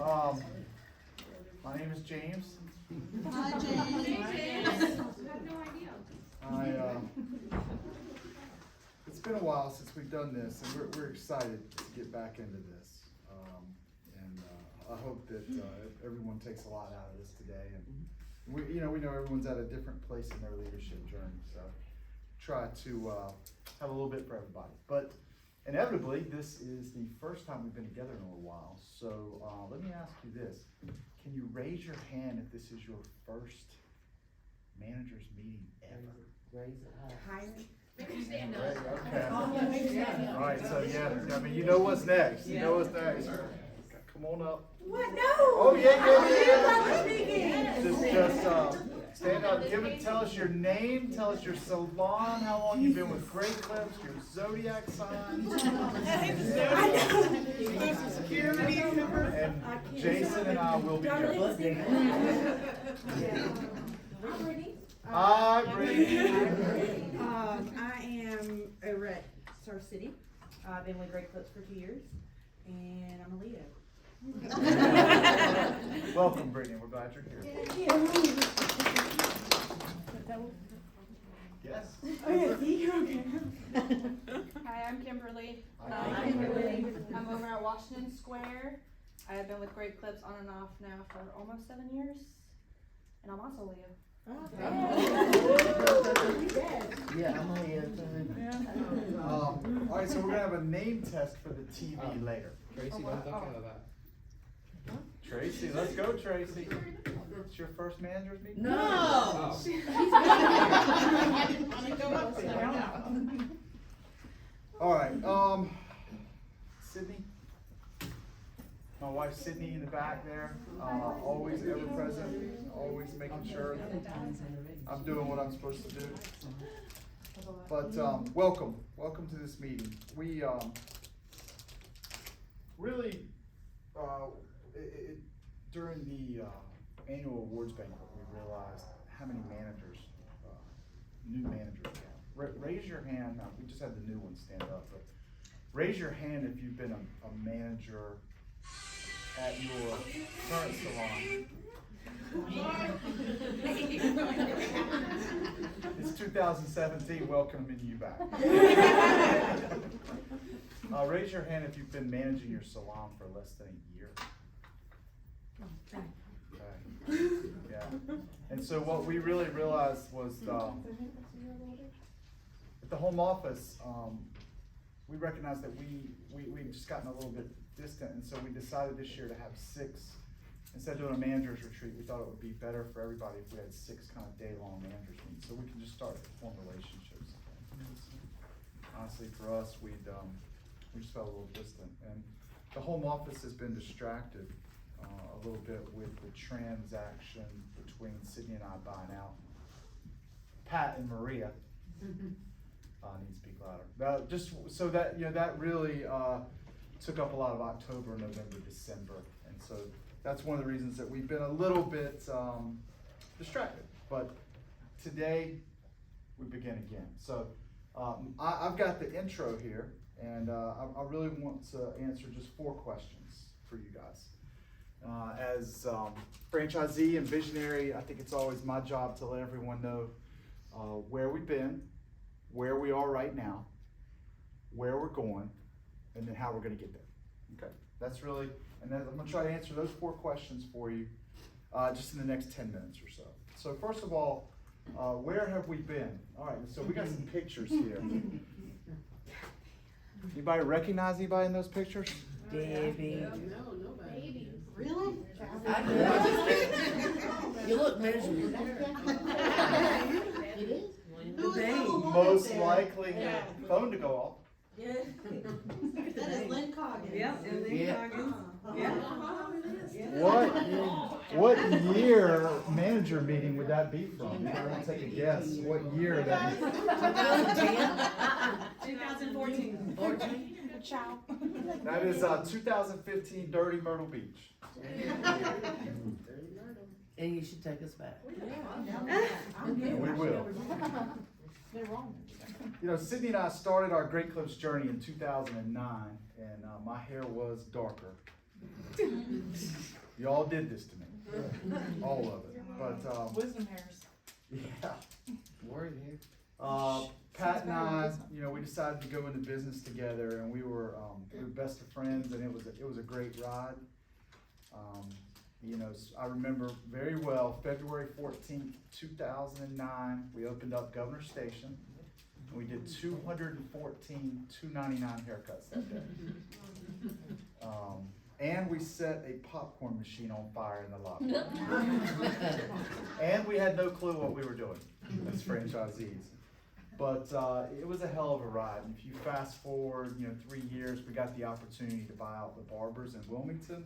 Um, my name is James. Hi, James. Hey, James. I have no idea. It's been a while since we've done this, and we're excited to get back into this. I hope that everyone takes a lot out of this today. And we know everyone's at a different place in their leadership journey, so try to have a little bit for everybody. But inevitably, this is the first time we've been together in a little while. So let me ask you this: can you raise your hand if this is your first managers meeting ever? Raise it high. Make your stand up. Okay. All right, so yeah, I mean, you know what's next. You know what's next. Come on up. What? No. Oh yeah. Speaking. Just stand up. Tell us your name. Tell us your salon. How long you've been with Great Clips. Your zodiac sign. Social Security number. And Jason and I will be there. Hi, Brittany. I am over at Star City. I've been with Great Clips for 2 years, and I'm a Leo. Welcome, Brittany. We're glad you're here. Yes. Hi, I'm Kimberly. Hi, Kimberly. I'm over at Washington Square. I have been with Great Clips on and off now for almost 7 years. And I'm also Leo. Yeah, I'm only here. All right, so we're gonna have a name test for the TV later. Tracy, don't talk about that. Tracy, let's go, Tracy. It's your first managers meeting? No. Oh. All right, Sydney. My wife Sydney in the back there, always ever present, always making sure I'm doing what I'm supposed to do. But welcome to this meeting. We really, during the annual awards banquet, we realized how many managers, new managers we have. Raise your hand. Now, we just had the new ones stand up, but raise your hand if you've been a manager at your current salon. It's 2017, welcoming you back. Raise your hand if you've been managing your salon for less than a year. Okay. Yeah. And so what we really realized was at the home office, we recognized that we'd just gotten a little bit distant, and so we decided this year to have 6. Instead of doing a manager's retreat, we thought it would be better for everybody if we had 6 kind of day-long managers meetings, so we can just start to form relationships. Honestly, for us, we just felt a little distant, and the home office has been distracted a little bit with the transaction between Sydney and I buying out Pat and Maria. Need to speak louder. Just so that that really took up a lot of October, November, December, and so that's one of the reasons that we've been a little bit distracted. But today we begin again. So I've got the intro here, and I really want to answer just 4 questions for you guys. As franchisee and visionary, I think it's always my job to let everyone know where we've been, where we are right now, where we're going, and then how we're going to get there. Okay, that's really, and then I'm going to try to answer those 4 questions for you just in the next 10 minutes or so. So first of all, where have we been? All right, so we got some pictures here. Anybody recognize anybody in those pictures? Debbie. No, nobody. Really? You look miserable. It is? Most likely phone to go off. Yeah. That is Lynn Coggins. Yep, and then Yeah. Coggins. What year manager meeting would that be from? I want to take a guess. What year that? 2014. 14? Ciao. That is 2015 Dirty Myrtle Beach. And you should take us back. And we will. You know, Sydney and I started our Great Clips journey in 2009, and my hair was darker You all did this to me, all of it, but, Wisdom hairs. yeah. Word here. Pat and I, you know, we decided to go into business together, and we were best of friends, and it was a great ride. You know, I remember very well, February 14th, 2009, we opened up Governor Station, and we did 214 $2.99 haircuts that day. And we set a popcorn machine on fire in the lobby. And we had no clue what we were doing as franchisees. But it was a hell of a ride. And if you fast forward, you know, 3 years, we got the opportunity to buy out the barbers in Wilmington.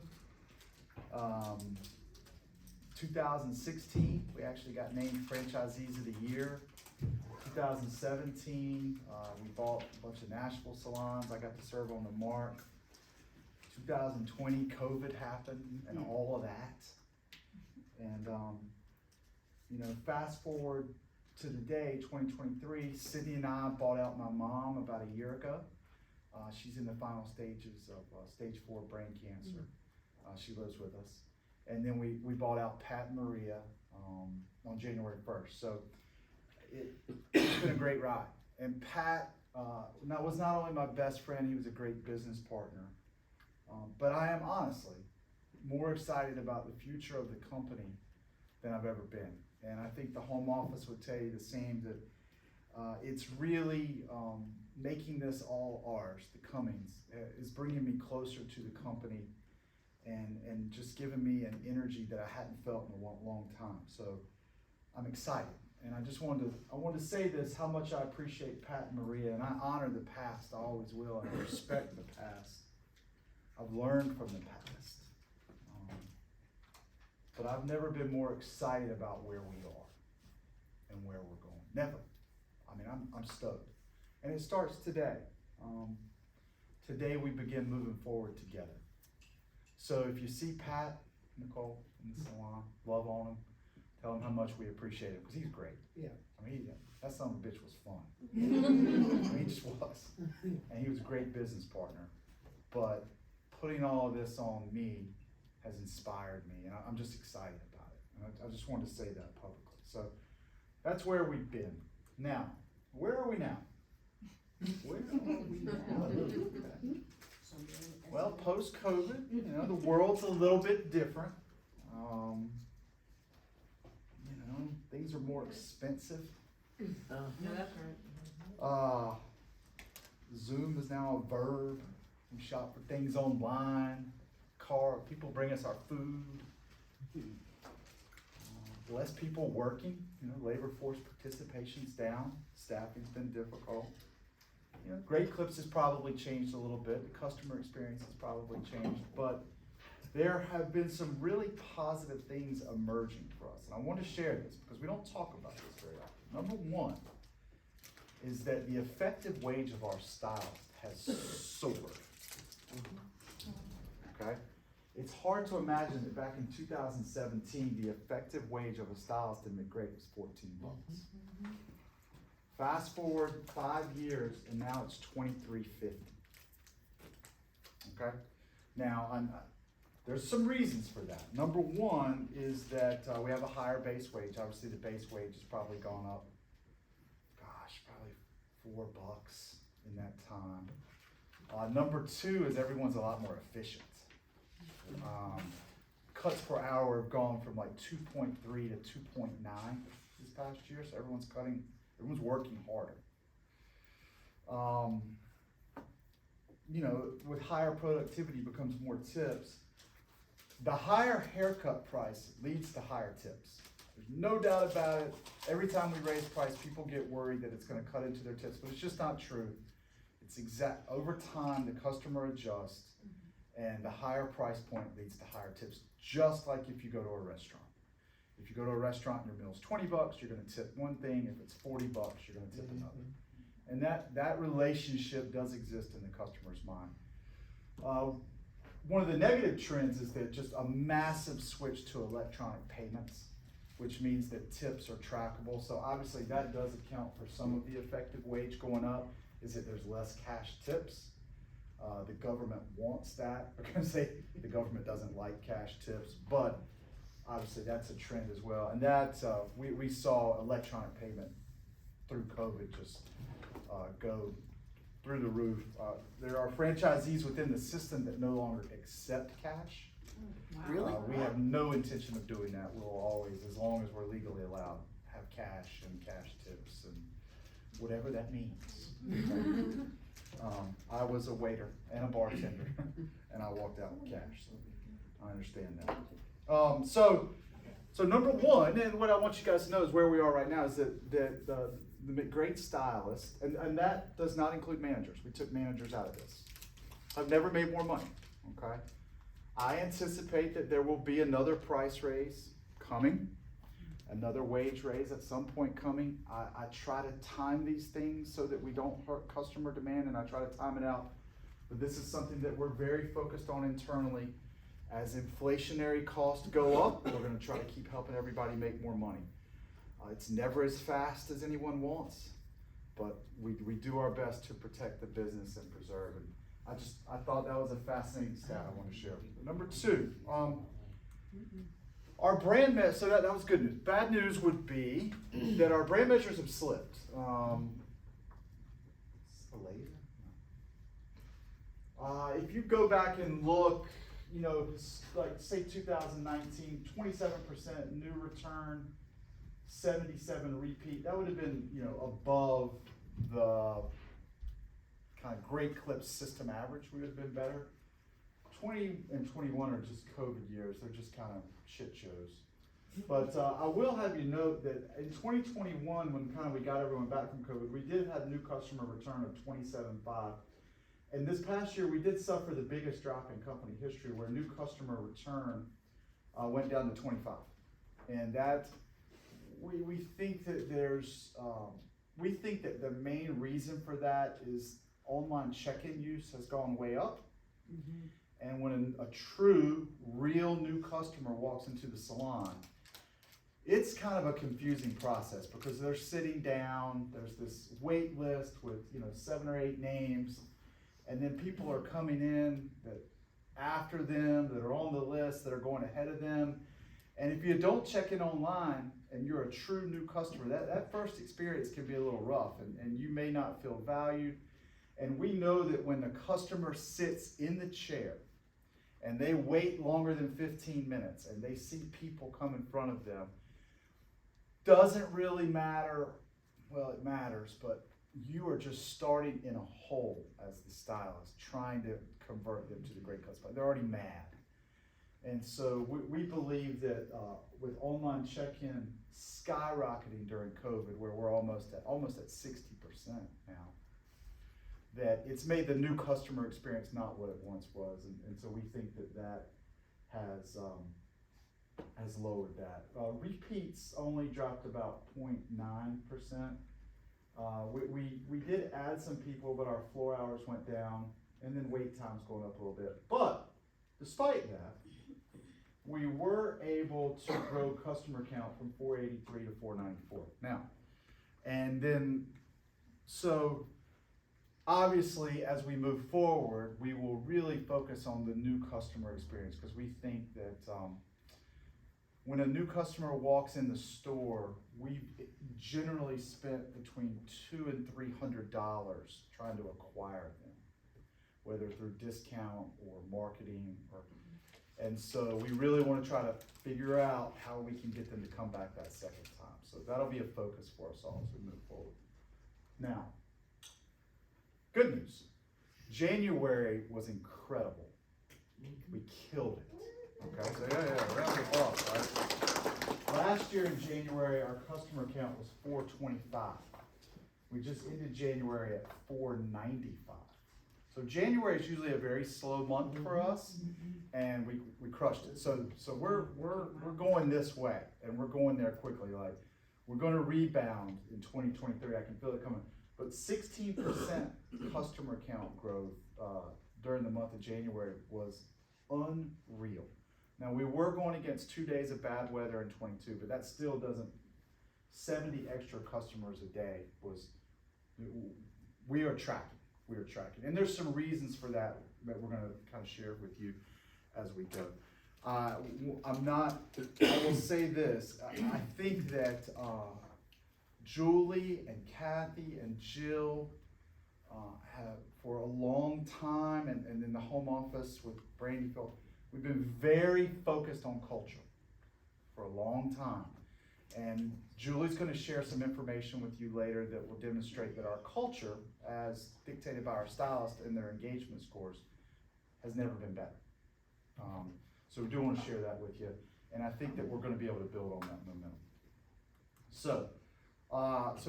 2016, we actually got named Franchisees of the Year. 2017, we bought a bunch of Nashville salons. I got to serve on the mark. 2020, COVID happened and all of that. And, you know, fast forward to the day, 2023, Sydney and I bought out my mom about a year ago. She's in the final stages of stage 4 brain cancer. She lives with us. And then we bought out Pat and Maria on January 1st. So it's been a great ride. And Pat was not only my best friend, he was a great business partner. But I am honestly more excited about the future of the company than I've ever been. And I think the home office would tell you the same, that it's really making this all ours. The Cummings is bringing me closer to the company and just giving me an energy that I hadn't felt in a long time. So I'm excited. And I just wanted to say this, how much I appreciate Pat and Maria, and I honor the past, I always will, and I respect the past. I've learned from the past. But I've never been more excited about where we are and where we're going. Never. I mean, I'm stoked. And it starts today. Today we begin moving forward together. So if you see Pat, Nicole, in the salon, love on him, tell him how much we appreciate him, because he's great. Yeah. I mean, that son of a bitch was fun. I mean, he just was. And he was a great business partner. But putting all of this on me has inspired me, and I'm just excited about it. And I just wanted to say that publicly. So that's where we've been. Now, where are we now? Where are we now? Well, post-COVID, you know, the world's a little bit different. You know, things are more expensive. No, that's right. Zoom is now a verb. We shop for things online. People bring us our food. Less people working. You know, labor force participation's down. Staffing's been difficult. You know, Great Clips has probably changed a little bit. The customer experience has probably changed, but there have been some really positive things emerging for us. And I want to share this because we don't talk about this very often. Number one is that the effective wage of our stylist has soared. Okay? It's hard to imagine that back in 2017, the effective wage of a stylist in McGreat was $14. Fast forward 5 years, and now it's $23.50. Okay? Now, there's some reasons for that. Number one is that we have a higher base wage. Obviously, the base wage has probably gone up, probably $4 in that time. Number two is everyone's a lot more efficient. Cuts per hour have gone from like 2.3 to 2.9 this past year, so everyone's working harder. You know, with higher productivity becomes more tips. The higher haircut price leads to higher tips. There's no doubt about it. Every time we raise price, people get worried that it's going to cut into their tips, but it's just not true. It's over time, the customer adjusts, and the higher price point leads to higher tips, just like if you go to a restaurant. If you go to a restaurant and your meal's $20, you're going to tip one thing. If it's $40, you're going to tip another. And that relationship does exist in the customer's mind. One of the negative trends is that just a massive switch to electronic payments, which means that tips are trackable. So obviously that does account for some of the effective wage going up, is that there's less cash tips. The government wants that because the government doesn't like cash tips, but obviously that's a trend as well. And that, we saw electronic payment through COVID just go through the roof. There are franchisees within the system that no longer accept cash. Really? We have no intention of doing that. We'll always, as long as we're legally allowed, have cash and cash tips and whatever that means. I was a waiter and a bartender, and I walked out with cash, so I understand that. So number one, and what I want you guys to know is where we are right now is that the McGreat stylist, and that does not include managers. We took managers out of this. I've never made more money, okay? I anticipate that there will be another price raise coming, another wage raise at some point coming. I try to time these things so that we don't hurt customer demand, and I try to time it out. But this is something that we're very focused on internally. As inflationary costs go up, we're gonna try to keep helping everybody make more money. It's never as fast as anyone wants, but we do our best to protect the business and preserve it. I thought that was a fascinating stat I want to share. Number two, our brand so that was good news. Bad news would be that our brand measures have slipped. If you go back and look, you know, like say 2019, 27% new return, 77 repeat, that would have been, you know, above the kind of Great Clips system average. We would have been better. 20 and 21 are just COVID years. They're just kind of shit shows. But I will have you note that in 2021, when kind of we got everyone back from COVID, we did have new customer return of 27.5. And this past year, we did suffer the biggest drop in company history, where new customer return went down to 25. And that, we think that there's, we think that the main reason for that is online check-in use has gone way up. Mm-hmm. And when a true, real new customer walks into the salon, it's kind of a confusing process because they're sitting down, there's this wait list with, you know, 7 or 8 names, and then people are coming in that after them, that are on the list, that are going ahead of them. And if you don't check in online and you're a true new customer, that first experience can be a little rough, and you may not feel valued. And we know that when the customer sits in the chair and they wait longer than 15 minutes and they see people come in front of them, doesn't really matter. Well, it matters, but you are just starting in a hole as the stylist, trying to convert them to the Great Cuts. They're already mad. And so we believe that with online check-in skyrocketing during COVID, where we're almost at 60% now, that it's made the new customer experience not what it once was. And so we think that has lowered that. Repeats only dropped about 0.9%. We did add some people, but our floor hours went down, and then wait times going up a little bit. But despite that, we were able to grow customer count from 483 to 494. Now, and then, so obviously as we move forward, we will really focus on the new customer experience, because we think that when a new customer walks in the store, we've generally spent between $200 and $300 trying to acquire them, whether through discount or marketing, and so we really want to try to figure out how we can get them to come back that second time. So that'll be a focus for us all as we move forward. Now, good news. January was incredible. We killed it. Okay, so yeah, round of applause, right? Last year in January, our customer count was 425. We just ended January at 495. So January is usually a very slow month for us, and we crushed it. So we're going this way, and we're going there quickly. Like, we're going to rebound in 2023. I can feel it coming. But 16% customer count growth during the month of January was unreal. Now, we were going against 2 days of bad weather in 22, but that still doesn't, 70 extra customers a day was, we are tracking. we are tracking. And there's some reasons for that that we're gonna kind of share with you as we go. I will say this, I think that Julie and Kathy and Jill have, for a long time, and in the home office with Brandy Phil, we've been very focused on culture for a long time. And Julie's gonna share some information with you later that will demonstrate that our culture, as dictated by our stylists and their engagement scores, has never been better. So we do wanna share that with you, and I think that we're gonna be able to build on that momentum. So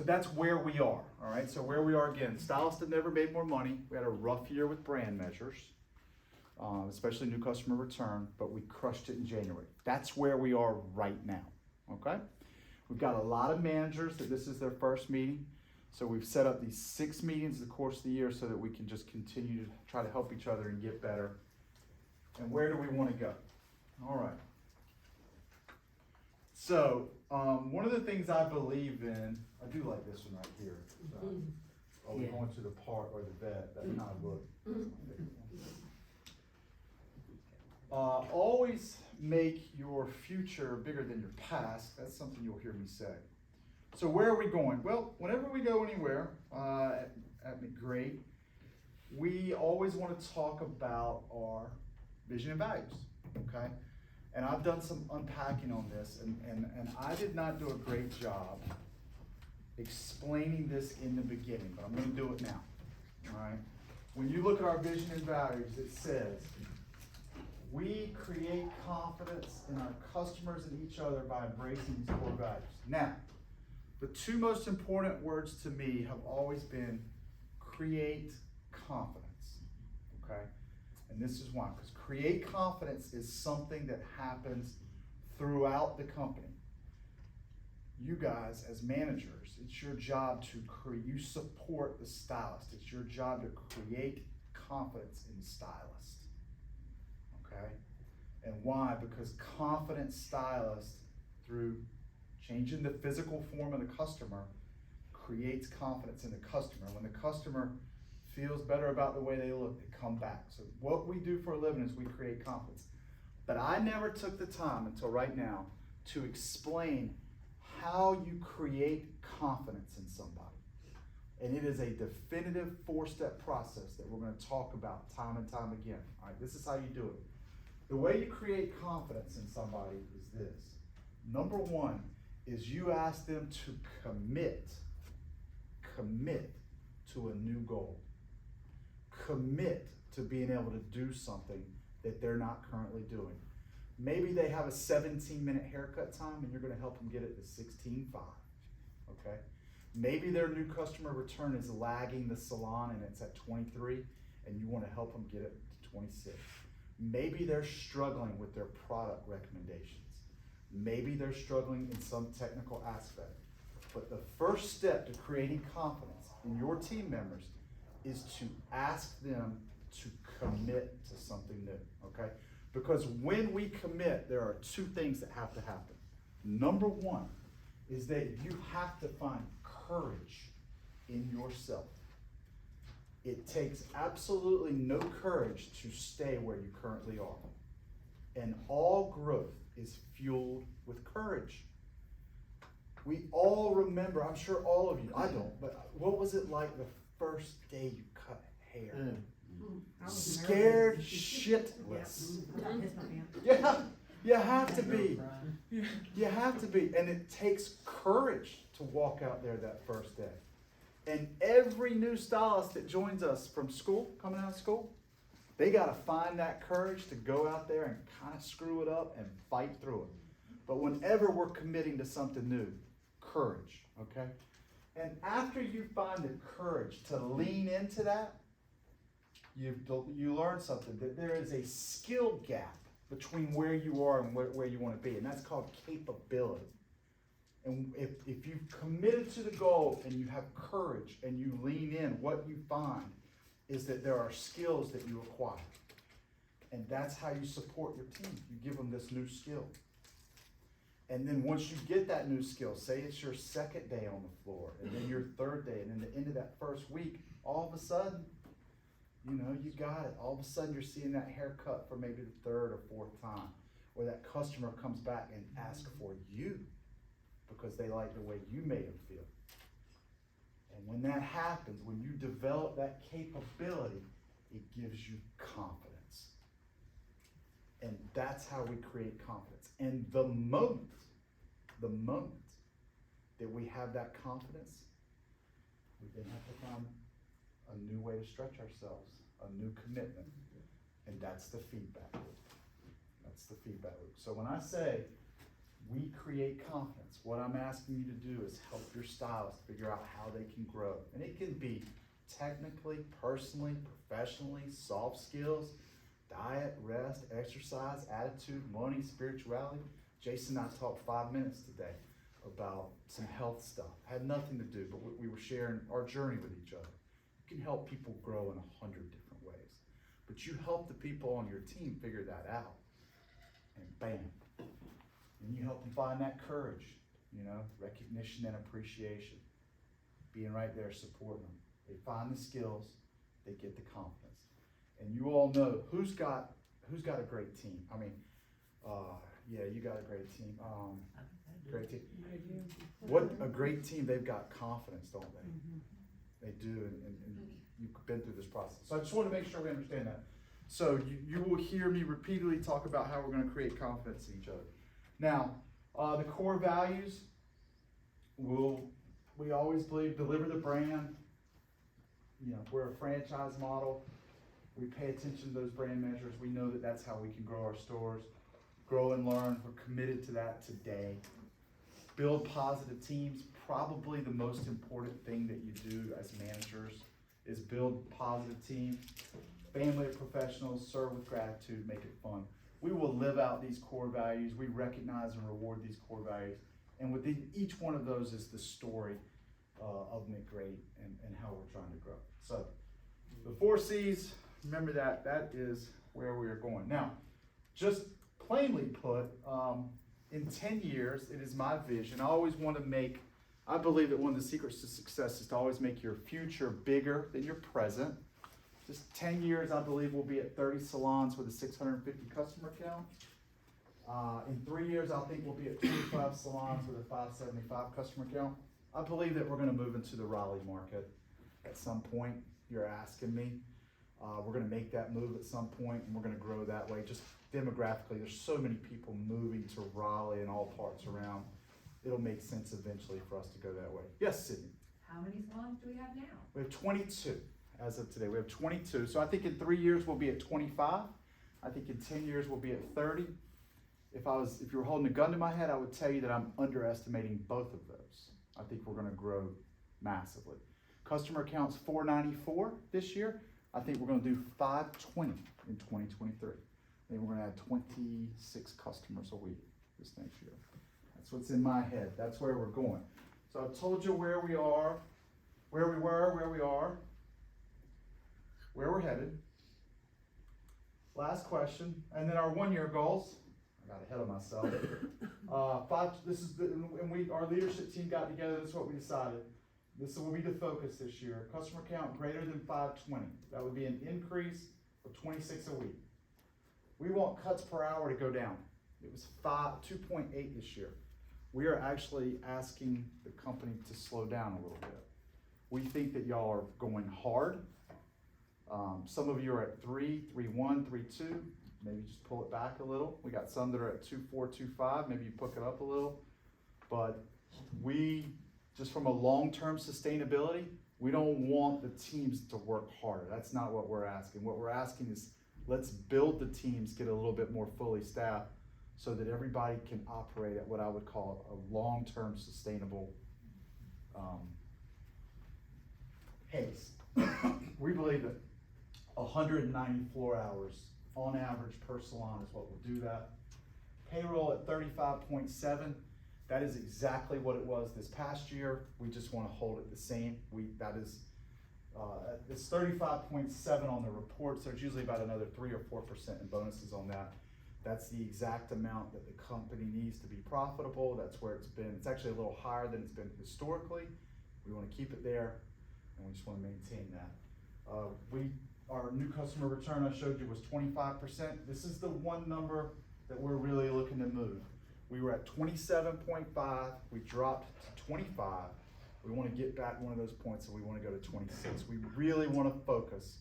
that's where we are, all right? So where we are again, stylists have never made more money. We had a rough year with brand measures, especially new customer return, but we crushed it in January. That's where we are right now, okay? We've got a lot of managers that this is their first meeting. So we've set up these 6 meetings in the course of the year so that we can just continue to try to help each other and get better. And where do we want to go? All right. So one of the things I believe in, I do like this one right here. Are we going to the park or the vet? That kind of look. Always make your future bigger than your past. That's something you'll hear me say. So where are we going? Well, whenever we go anywhere at McGreat, we always want to talk about our vision and values, okay? And I've done some unpacking on this, and I did not do a great job explaining this in the beginning, but I'm going to do it now, all right? When you look at our vision and values, it says, we create confidence in our customers and each other by embracing these core values. Now, the 2 most important words to me have always been create confidence, okay? And this is why, because create confidence is something that happens throughout the company. You guys, as managers, it's your job to you support the stylist. It's your job to create confidence in the stylist, okay? And why? Because confident stylists, through changing the physical form of the customer, creates confidence in the customer. When the customer feels better about the way they look, they come back. So what we do for a living is we create confidence. But I never took the time until right now to explain how you create confidence in somebody. And it is a definitive 4-step process that we're going to talk about time and time again. All right, this is how you do it. The way you create confidence in somebody is this. Number 1 is you ask them to commit to a new goal. Commit to being able to do something that they're not currently doing. Maybe they have a 17-minute haircut time and you're going to help them get it to 16:05, okay? Maybe their new customer return is lagging the salon and it's at 23 and you want to help them get it to 26. Maybe they're struggling with their product recommendations. Maybe they're struggling in some technical aspect. But the first step to creating confidence in your team members is to ask them to commit to something new, okay? Because when we commit, there are 2 things that have to happen. Number 1 is that you have to find courage in yourself. It takes absolutely no courage to stay where you currently are. And all growth is fueled with courage. We all remember, I'm sure all of you, I don't, but what was it like the first day you cut hair? Scared shitless. Yeah, you have to be. You have to be. And it takes courage to walk out there that first day. And every new stylist that joins us from school, coming out of school, they got to find that courage to go out there and kind of screw it up and fight through it. But whenever we're committing to something new, courage, okay? And after you find the courage to lean into that, you learn something, that there is a skill gap between where you are and where you want to be, and that's called capability. And if you've committed to the goal and you have courage and you lean in, what you find is that there are skills that you acquire. And that's how you support your team. You give them this new skill. And then once you get that new skill, say it's your 2nd day on the floor, and then your 3rd day, and then the end of that first week, all of a sudden, You know, you got it. All of a sudden you're seeing that haircut for maybe the third or fourth time. Or that customer comes back and asks for you because they like the way you made them feel. And when that happens, when you develop that capability, it gives you confidence. And that's how we create confidence. And the moment that we have that confidence, we then have to find a new way to stretch ourselves, a new commitment. And that's the feedback loop. That's the feedback loop. So when I say we create confidence, what I'm asking you to do is help your stylists figure out how they can grow. And it can be technically, personally, professionally, soft skills, diet, rest, exercise, attitude, money, spirituality. Jason and I talked 5 minutes today about some health stuff. Had nothing to do, but we were sharing our journey with each other. You can help people grow in 100 different ways. But you help the people on your team figure that out. And bam. And you help them find that courage, you know, recognition and appreciation. Being right there supporting them. They find the skills, they get the confidence. And you all know who's got a great team. I mean, yeah, you got a great team. Great team. What a great team, they've got confidence, don't they? They do, and you've been through this process. So I just want to make sure we understand that. So you will hear me repeatedly talk about how we're going to create confidence in each other. Now, the core values, we always believe deliver the brand. You know, we're a franchise model. We pay attention to those brand measures. We know that that's how we can grow our stores. Grow and learn. We're committed to that today. Build positive teams. Probably the most important thing that you do as managers is build positive teams. Family of professionals, serve with gratitude, make it fun. We will live out these core values. We recognize and reward these core values. And within each one of those is the story of McGreat and how we're trying to grow. So the 4 C's, remember that is where we are going. Now, just plainly put, in 10 years, it is my vision. I believe that one of the secrets to success is to always make your future bigger than your present. Just 10 years, I believe we'll be at 30 salons with a 650 customer count. In 3 years, I think we'll be at 25 salons with a 575 customer count. I believe that we're gonna move into the Raleigh market at some point. You're asking me. We're gonna make that move at some point, and we're gonna grow that way. Just demographically, there's so many people moving to Raleigh and all parts around. It'll make sense eventually for us to go that way. Yes, Sydney? How many salons do we have now? We have 22 as of today. We have 22. So I think in 3 years we'll be at 25. I think in 10 years we'll be at 30. If you were holding a gun to my head, I would tell you that I'm underestimating both of those. I think we're gonna grow massively. Customer accounts 494 this year. I think we're gonna do 520 in 2023. I think we're gonna add 26 customers a week this next year. That's what's in my head. That's where we're going. So I've told you where we are, where we were, where we are, where we're headed. Last question, and then our 1-year goals. I got ahead of myself. Our leadership team got together. This is what we decided. This will be the focus this year. Customer count greater than 520. That would be an increase of 26 a week. We want cuts per hour to go down. It was 2.8 this year. We are actually asking the company to slow down a little bit. We think that y'all are going hard. Some of you are at 3, 3.1, 3.2. Maybe just pull it back a little. We got some that are at 2.4, 2.5. Maybe you pick it up a little. But just from a long-term sustainability, we don't want the teams to work harder. That's not what we're asking. What we're asking is let's build the teams, get a little bit more fully staffed so that everybody can operate at what I would call a long-term sustainable pace. We believe that 190 floor hours on average per salon is what will do that. Payroll at 35.7. That is exactly what it was this past year. We just want to hold it the same. It's 35.7 on the reports. There's usually about another 3 or 4% in bonuses on that. That's the exact amount that the company needs to be profitable. That's where it's been. It's actually a little higher than it's been historically. We want to keep it there, and we just want to maintain that. our new customer return I showed you was 25%. This is the one number that we're really looking to move. We were at 27.5, we dropped to 25. We wanna get back one of those points, and we wanna go to 26. We really wanna focus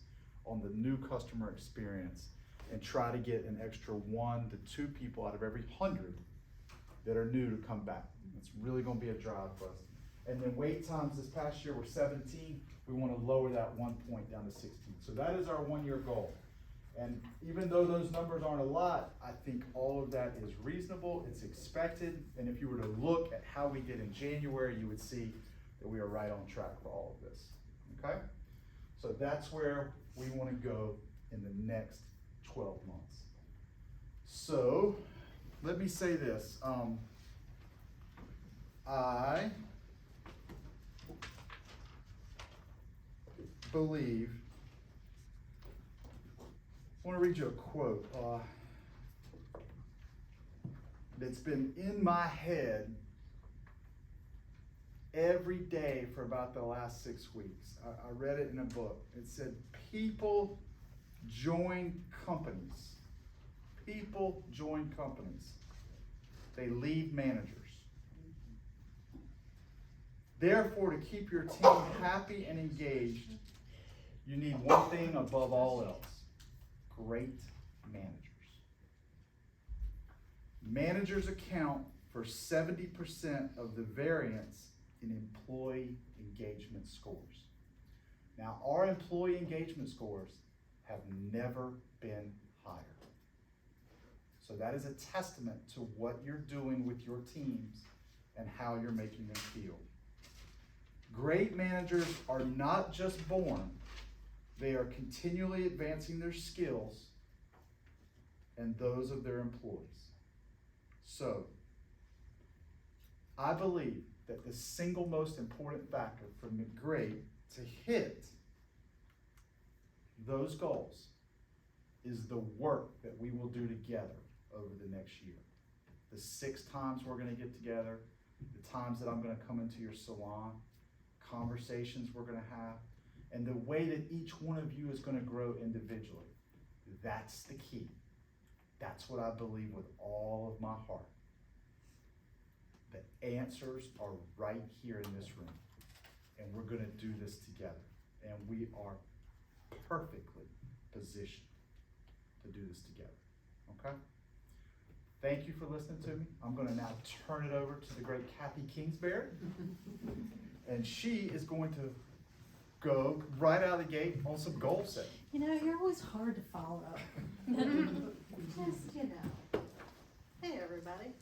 on the new customer experience and try to get an extra 1 to 2 people out of every 100 that are new to come back. It's really gonna be a drive for us. And then wait times this past year were 17. We wanna lower that 1 point down to 16. So that is our 1-year goal. And even though those numbers aren't a lot, I think all of that is reasonable, it's expected. And if you were to look at how we did in January, you would see that we are right on track for all of this, okay? So that's where we wanna go in the next 12 months. So, let me say this, I believe, I want to read you a quote that's been in my head every day for about the last 6 weeks. I read it in a book. It said, people join companies. People join companies. They leave managers. Therefore, to keep your team happy and engaged, you need one thing above all else: great managers. Managers account for 70% of the variance in employee engagement scores. Now, our employee engagement scores have never been higher. So that is a testament to what you're doing with your teams and how you're making them feel. Great managers are not just born, they are continually advancing their skills and those of their employees. So, I believe that the single most important factor for McGreat to hit those goals is the work that we will do together over the next year. The 6 times we're gonna get together, the times that I'm gonna come into your salon, conversations we're gonna have, and the way that each one of you is gonna grow individually. That's the key. That's what I believe with all of my heart. The answers are right here in this room, and we're gonna do this together. And we are perfectly positioned to do this together, okay? Thank you for listening to me. I'm gonna now turn it over to the great Kathy Kingsbury. And she is going to go right out of the gate on some goal setting. You know, you're always hard to follow. Just, you know. Hey, everybody.